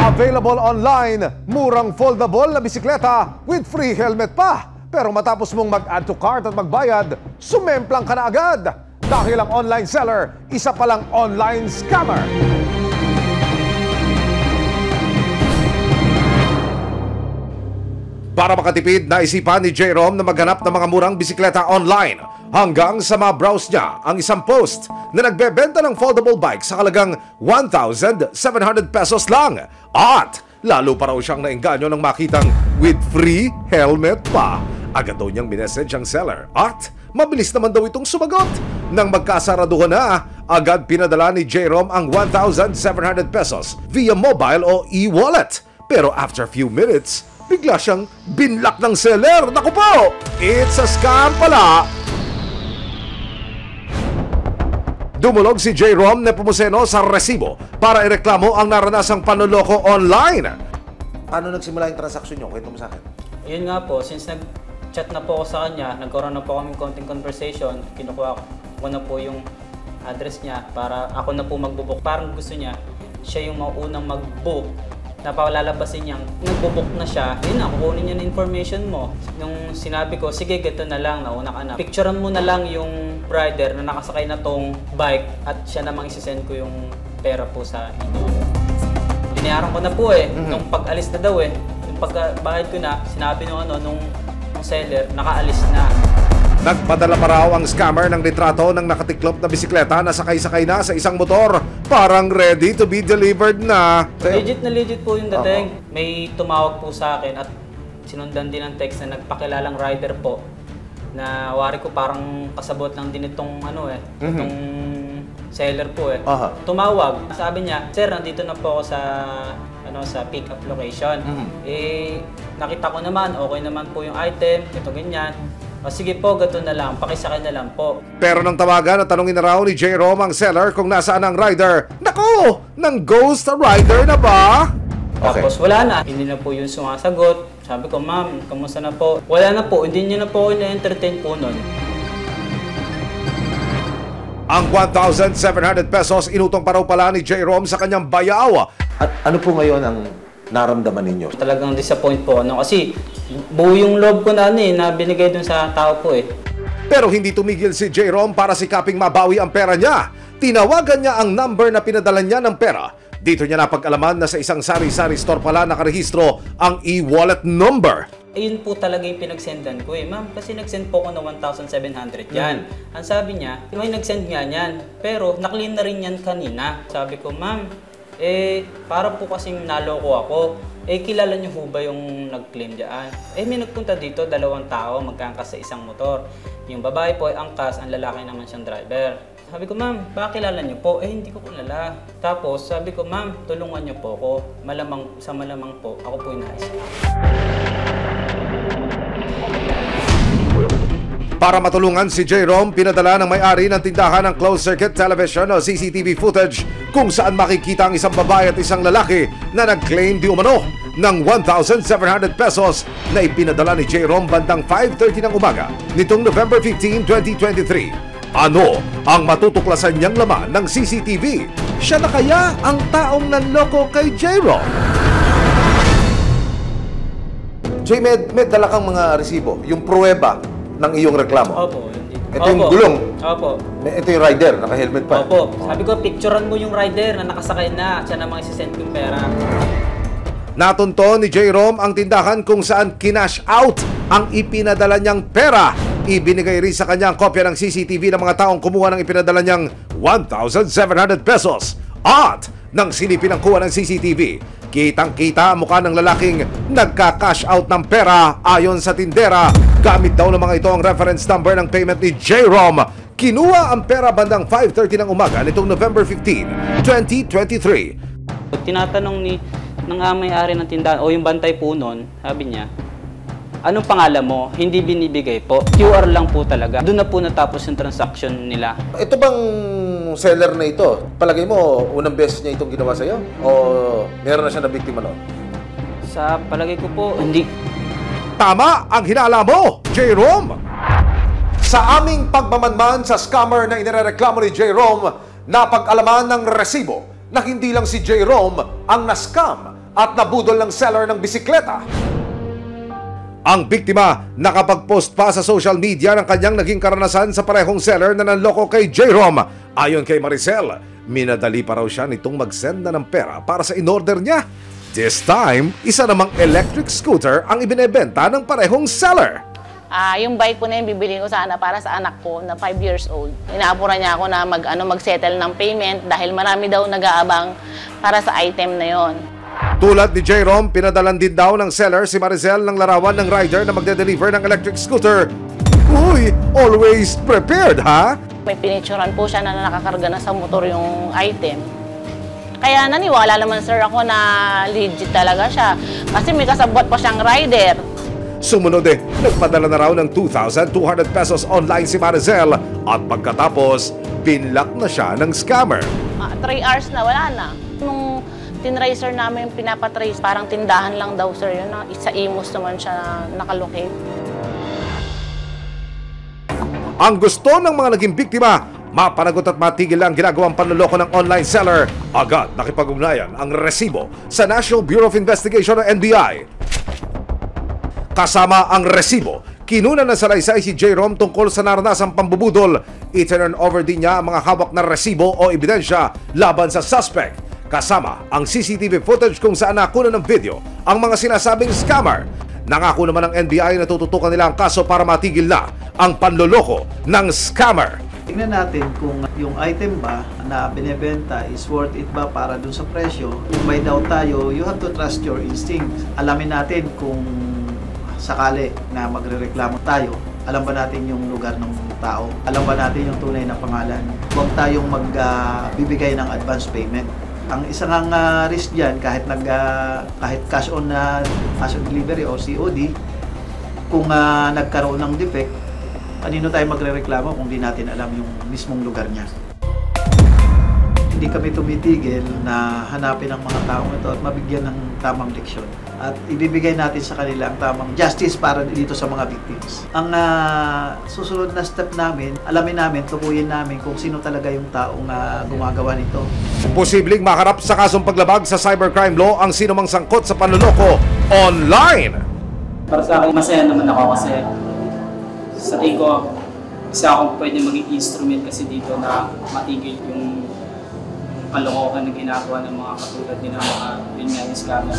Available online, murang foldable na bisikleta with free helmet pa. Pero matapos mong mag-add to cart at magbayad, sumemplang ka na agad. Dahil ang online seller, isa palang online scammer. Para makatipid, naisipan ni J-Rom na maghanap ng mga murang bisikleta online hanggang sa ma-browse niya ang isang post na nagbebenta ng foldable bike sa halagang 1,700 pesos lang. At lalo pa raw siyang naengganyo nang makitang with free helmet pa. Agad daw niyang minessage ang seller at mabilis naman daw itong sumagot. Nang magkasaraduhan na, agad pinadala ni J-Rom ang 1,700 pesos via mobile o e-wallet. Pero after few minutes, bigla siyang binlock ng seller. Naku po! It's a scam pala! Dumulog si J-Rom Nepomuceno sa resibo para ireklamo ang naranasang panloloko online. Paano nagsimula yung transaksyon niyo? Kwento mo sa akin. Yun nga po, since nag-chat na po ako sa kanya, nagkaroon na po kami konting conversation, kinukuha ko na po yung address niya para ako na po magbubook. Parang gusto niya, siya yung maunang mag-book. Napalalabasin niyang nagbo-book na siya, yun na, kukunin niya na information mo. Nung sinabi ko, sige, gito na lang, nauna ka na. Picturean mo na lang yung rider na nakasakay na tong bike at siya namang isisend ko yung pera po sa inyo. Binayaran ko na po nung pag-alis na daw yung pagbayad ko na, sinabi nung seller, nakaalis na. Nagpadala pa raw ang scammer ng litrato ng nakatiklop na bisikleta na sakay-sakay na sa isang motor. Parang ready to be delivered na. Legit po yung dating. May tumawag po sa akin at sinundan din ang text na nagpakilalang rider po. Na wari ko parang kasabot lang din itong itong seller po Tumawag. Sabi niya, "Sir, nandito na po ako sa pick-up location." Nakita ko naman, okay naman po yung item, ito ganyan. O sige po, gato na lang, pakisakay na lang po. Pero nang tawagan at tanungin na raw ni J-Rom ang seller kung nasaan ang rider, naku! Nang ghost rider na ba? Tapos wala na, hindi na po yung sumasagot. Sabi ko, ma'am, kamusta na po? Wala na po, hindi niya na po ako na-entertain po nun. Ang 1,700 pesos inutong pa raw pala ni J-Rom sa kanyang bayaw. At ano po ngayon ang naramdaman ninyo? Talagang disappoint po kasi buo yung loob ko na na binigay dun sa tao po Pero hindi tumigil si J-Rom para sikaping mabawi ang pera niya. Tinawagan niya ang number na pinadala niya ng pera. Dito niya napag-alaman na sa isang sari-sari store pala nakarehistro ang e-wallet number. Ayun po talaga yung pinagsendan ko ma'am, kasi nagsend po ko na 1,700 yan. Ang sabi niya, may nagsend nga yan, pero naklin na rin yan kanina. Sabi ko, ma'am, para po kasing naloko ako. Kilala niyo ho ba yung nag-claim dyan? May nagpunta dito, 2 tao, magkaangkas sa isang motor. Yung babae po ay angkas, ang lalaki naman siyang driver. Sabi ko, ma'am, baka kilala niyo po? Hindi ko kilala. Tapos, sabi ko, ma'am, tulungan niyo po ako. Malamang po, ako po yung nais. Para matulungan si J-Rom, pinadala ng may-ari ng tindahan ng closed-circuit television o CCTV footage kung saan makikita ang isang babae at isang lalaki na nag-claim di umano ng 1,700 pesos na ipinadala ni J-Rom bandang 5:30 ng umaga nitong November 15, 2023. Ano ang matutuklasan niyang laman ng CCTV? Siya na kaya ang taong nanloko kay J-Rom? Jay, may dala kang mga resibo, yung pruweba ng iyong reklamo. Opo, hindi. Ito yung gulong. Opo. Ito yung rider, naka-helmet pa. Opo. Sabi ko, picturean mo yung rider na nakasakay na. Siya namang isisend yung pera. Natunto ni J-Rom ang tindahan kung saan kinash out ang ipinadala niyang pera. Ibinigay rin sa kanya ang kopya ng CCTV ng mga taong kumuha ng ipinadala niyang 1,700 pesos. At nang silipin ang kuha ng CCTV, kitang-kita ang mukha ng lalaking nagka-cash out ng pera ayon sa tindera. Gamit daw ng mga ito ang reference number ng payment ni J-Rom. Kinuha ang pera bandang 5:30 ng umaga nitong November 15, 2023. Tinatanong ng may-ari ng tindahan o yung bantay po nun, sabi niya, anong pangalan mo? Hindi binibigay po. QR lang po talaga. Doon na po natapos yung transaction nila. Ito bang seller na ito, palagay mo, unang beses niya itong ginawa sa'yo? O meron na siya na biktima noon? Sa palagay ko po, hindi. Tama ang hinala mo, J-Rom! Sa aming pagmamanman sa scammer na inireklamo ni J-Rom, napag-alaman ng resibo na hindi lang si J-Rom ang na-scam at nabudol ng seller ng bisikleta. Ang biktima nakapag-post pa sa social media ng kanyang naging karanasan sa parehong seller na nanloko kay J-Rom. Ayon kay Maricel, minadali pa raw siya nitong mag-send na ng pera para sa in-order niya. This time, isa namang electric scooter ang ibinebenta ng parehong seller. Yung bike ko na yun, bibili ko sana para sa anak ko na 5 years old. Inaapuran niya ako na mag-settle ng payment dahil marami daw nag-aabang para sa item na yon. Tulad ni J-Rom, pinadalan din daw ng seller si Maricel ng larawan ng rider na magde-deliver ng electric scooter. Uy, always prepared, ha? May pinicturan po siya na nakakarga na sa motor yung item. Kaya naniwala naman sir ako na legit talaga siya. Kasi may kasabot pa siyang rider. Sumunod nagpadala na raw ng 2,200 pesos online si Maricel at pagkatapos, pinlock na siya ng scammer. 3 hours na, wala na. Nung tinracer namin pinapatrace, parang tindahan lang daw sir yun. Sa Imus naman siya nakalocate. Ang gusto ng mga naging biktima, mapanagot at matigil ang ginagawang panloloko ng online seller. Agad nakipag-ugnayan ang resibo sa National Bureau of Investigation o NBI. Kasama ang resibo, kinunan ng salaysay si J-Rom tungkol sa naranasang pambubudol. I-turn over din niya ang mga hawak na resibo o ebidensya laban sa suspect. Kasama ang CCTV footage kung saan nakunan ng video ang mga sinasabing scammer. Nangako naman ng NBI na tututukan nila ang kaso para matigil na ang panloloko ng scammer. Tingnan natin kung yung item ba na binebenta is worth it ba para dun sa presyo. Kung may doubt tayo, you have to trust your instinct. Alamin natin kung sakali na magrereklamo tayo, alam ba natin yung lugar ng tao? Alam ba natin yung tunay na pangalan? Huwag tayong magbibigay ng advance payment. Ang isang risk diyan kahit cash on delivery o COD, kung nagkaroon ng defect, kanino tayo magrereklamo kung di natin alam yung mismong lugar niya? Hindi kami tumitigil na hanapin ang mga taong ito at mabigyan ng tamang leksyon. At ibibigay natin sa kanila ang tamang justice para dito sa mga victims. Ang susunod na step namin, alamin namin, tukuyin namin kung sino talaga yung taong gumagawa nito. Posibleng maharap sa kasong paglabag sa cybercrime law ang sinumang sangkot sa panloloko online. Para sa akin, masaya naman ako kasi sa tingin ko, isa akong pwede maging instrument kasi dito na matigil yung kalokohan na ginagawa ng mga katulad din ng mga yun nga yung scammer.